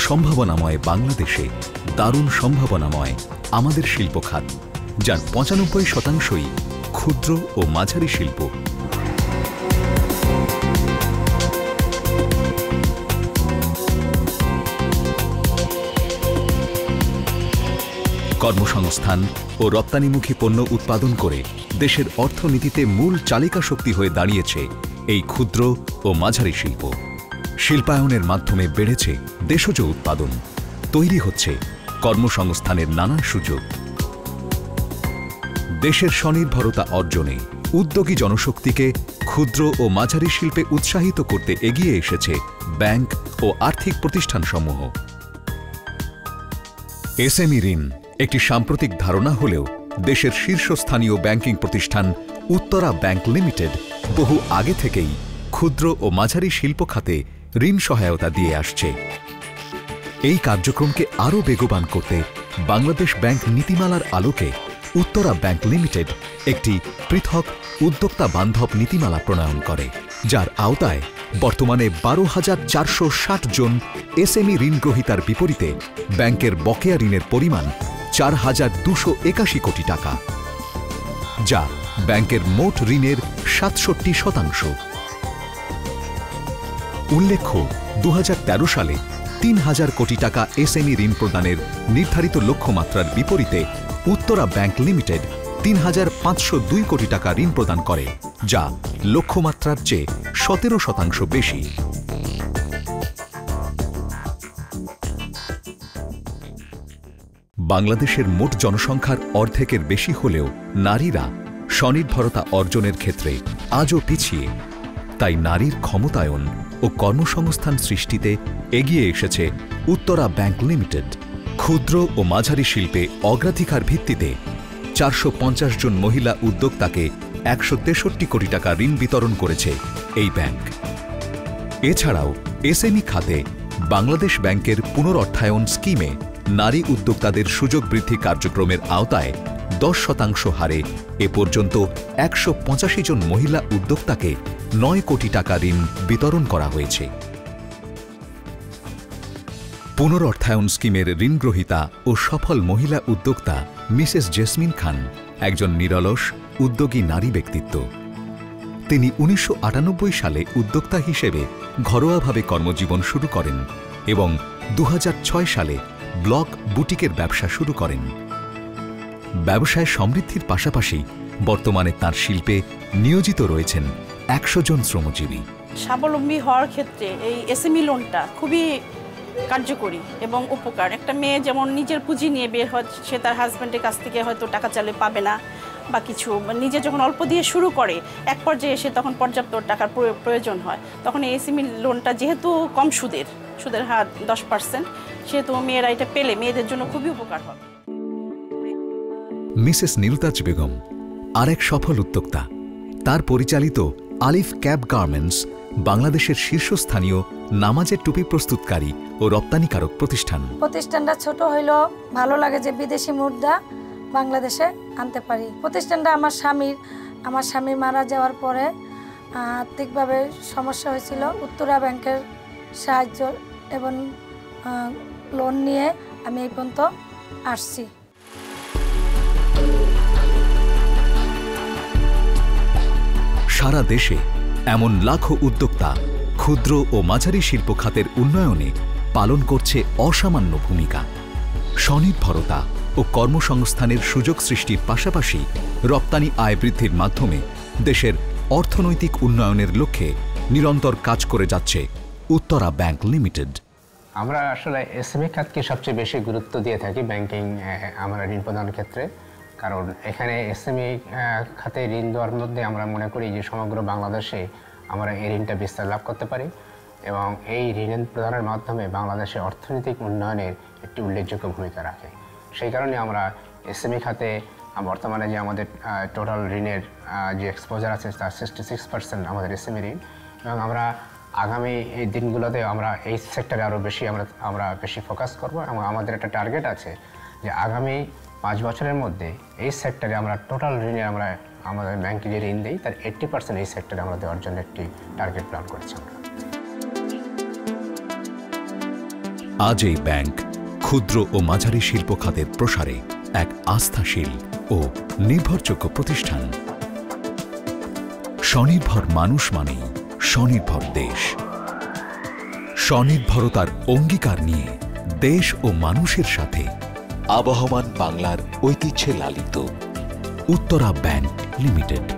সম্ভাবনাময় বাংলাদেশে দারুণ সম্ভাবনাময় আমাদের শিল্প খাত, যার ৯৫%ই ক্ষুদ্র ও মাঝারি শিল্প। কর্মসংস্থান ও রপ্তানিমুখী পণ্য উৎপাদন করে দেশের অর্থনীতিতে মূল চালিকা শক্তি হয়ে দাঁড়িয়েছে এই ক্ষুদ্র ও মাঝারি শিল্প। শিল্পায়নের মাধ্যমে বেড়েছে দেশজ উৎপাদন, তৈরি হচ্ছে কর্মসংস্থানের নানা সুযোগ। দেশের স্বনির্ভরতা অর্জনে উদ্যোগী জনশক্তিকে ক্ষুদ্র ও মাঝারি শিল্পে উৎসাহিত করতে এগিয়ে এসেছে ব্যাংক ও আর্থিক প্রতিষ্ঠানসমূহ। এসএমই ঋণ একটি সাম্প্রতিক ধারণা হলেও দেশের শীর্ষস্থানীয় ব্যাংকিং প্রতিষ্ঠান উত্তরা ব্যাংক লিমিটেড বহু আগে থেকেই ক্ষুদ্র ও মাঝারি শিল্প খাতে ঋণ সহায়তা দিয়ে আসছে। এই কার্যক্রমকে আরও বেগবান করতে বাংলাদেশ ব্যাংক নীতিমালার আলোকে উত্তরা ব্যাংক লিমিটেড একটি পৃথক উদ্যোক্তা বান্ধব নীতিমালা প্রণয়ন করে, যার আওতায় বর্তমানে ১২,৪৬০ জন এসএমই ঋণ গ্রহীতার বিপরীতে ব্যাংকের বকেয়া ঋণের পরিমাণ ৪,২৮১ কোটি টাকা, যা ব্যাংকের মোট ঋণের ৬৭%। উল্লেখ্য, ২০১৩ সালে ৩,০০০ কোটি টাকা এসএমই ঋণ প্রদানের নির্ধারিত লক্ষ্যমাত্রার বিপরীতে উত্তরা ব্যাংক লিমিটেড ৩,৫০২ কোটি টাকা ঋণ প্রদান করে, যা লক্ষ্যমাত্রার চেয়ে ১৭% বেশি। বাংলাদেশের মোট জনসংখ্যার অর্ধেকের বেশি হলেও নারীরা স্বনির্ভরতা অর্জনের ক্ষেত্রে আজও পিছিয়ে। তাই নারীর ক্ষমতায়ন ও কর্মসংস্থান সৃষ্টিতে এগিয়ে এসেছে উত্তরা ব্যাংক লিমিটেড। ক্ষুদ্র ও মাঝারি শিল্পে অগ্রাধিকার ভিত্তিতে ৪৫০ জন মহিলা উদ্যোক্তাকে ১৬৩ কোটি টাকা ঋণ বিতরণ করেছে এই ব্যাংক। এছাড়াও এসএমই খাতে বাংলাদেশ ব্যাংকের পুনরর্থায়ন স্কিমে নারী উদ্যোক্তাদের সুযোগ বৃদ্ধি কার্যক্রমের আওতায় ১০% হারে এ পর্যন্ত ১৮৫ জন মহিলা উদ্যোক্তাকে ৯ কোটি টাকা ঋণ বিতরণ করা হয়েছে। পুনরর্থায়ন স্কিমের ঋণগ্রহীতা ও সফল মহিলা উদ্যোক্তা মিসেস জেসমিন খান একজন নিরলস উদ্যোগী নারী ব্যক্তিত্ব। তিনি ১৯৯৮ সালে উদ্যোক্তা হিসেবে ঘরোয়াভাবে কর্মজীবন শুরু করেন এবং ২০০৬ সালে ব্লক বুটিকের ব্যবসা শুরু করেন। ব্যবসায় সমৃদ্ধির পাশাপাশি বর্তমানে তার শিল্পে নিয়োজিত রয়েছেন ১০০ জন শ্রমজীবী। স্বাবলম্বী হওয়ার ক্ষেত্রে এই এসএমই লোনটা খুবই কার্যকরী এবং উপকার। একটা মেয়ে যেমন নিজের পুঁজি নিয়ে বের হয়, সে তার হাজব্যান্ডের কাছ থেকে হয়তো টাকা চাইলে পাবে না বা কিছু, নিজে যখন অল্প দিয়ে শুরু করে এক পর্যায়ে এসে তখন পর্যাপ্ত টাকার প্রয়োজন হয়, তখন এই এসএমই লোনটা যেহেতু কম সুদের হার 10%, সেহেতু মেয়েরা এটা পেলে মেয়েদের জন্য খুবই উপকার হবে। মিসেস নিরুতাজ বেগম আরেক সফল উদ্যোক্তা। তার পরিচালিত আলিফ ক্যাব গার্মেন্টস বাংলাদেশের শীর্ষস্থানীয় নামাজের টুপি প্রস্তুতকারী ও রপ্তানিকারক প্রতিষ্ঠান। প্রতিষ্ঠানটা ছোট হইলেও ভালো লাগে যে বিদেশি মুদ্রা বাংলাদেশে আনতে পারি। প্রতিষ্ঠানটা আমার স্বামী মারা যাওয়ার পরে আর্থিকভাবে সমস্যা হয়েছিল। উত্তরা ব্যাংকের সাহায্য এবং লোন নিয়ে আমি এই পর্যন্ত আসছি। সারা দেশে এমন লাখো উদ্যোক্তা ক্ষুদ্র ও মাঝারি শিল্প খাতের উন্নয়নে পালন করছে অসামান্য ভূমিকা। স্বনির্ভরতা ও কর্মসংস্থানের সুযোগ সৃষ্টির পাশাপাশি রপ্তানি আয় বৃদ্ধির মাধ্যমে দেশের অর্থনৈতিক উন্নয়নের লক্ষ্যে নিরন্তর কাজ করে যাচ্ছে উত্তরা ব্যাংক লিমিটেড। আমরা আসলে এসএমই খাতকে সবচেয়ে বেশি গুরুত্ব দিয়ে থাকি ব্যাংকিং আমরা ঋণ প্রদানের ক্ষেত্রে, কারণ এখানে এসএমই খাতে ঋণ দেওয়ার মধ্যে আমরা মনে করি যে সমগ্র বাংলাদেশে আমরা এই ঋণটা বিস্তার লাভ করতে পারি এবং এই ঋণ প্রদানের মাধ্যমে বাংলাদেশের অর্থনৈতিক উন্নয়নের একটি উল্লেখযোগ্য ভূমিকা রাখে। সেই কারণে আমরা এসএমই খাতে বর্তমানে যে আমাদের টোটাল ঋণের যে এক্সপোজার আছে তার 66% আমাদের এসএমই ঋণ, এবং আমরা আগামী এই দিনগুলোতে আমরা এই সেক্টরে আরও বেশি আমরা বেশি ফোকাস করব এবং আমাদের একটা টার্গেট আছে যে আগামী 5 বছরের মধ্যে এই সেক্টরে আমরা টোটাল ঋণে আমাদের ব্যাংকে যে ঋণ দিই তার 80% এই সেক্টরে আমরা দেওয়ার জন্য একটি টার্গেট প্ল্যান করেছি আমরা। আজ এই ব্যাংক ক্ষুদ্র ও মাঝারি শিল্প খাতের প্রসারে এক আস্থাশীল ও নির্ভরযোগ্য প্রতিষ্ঠান। স্বনির্ভর মানুষ মানেই স্বনির্ভর দেশ। স্বনির্ভরতার অঙ্গীকার নিয়ে দেশ ও মানুষের সাথে আবহমান বাংলার ঐতিহ্যে লালিত উত্তরা ব্যাংক লিমিটেড।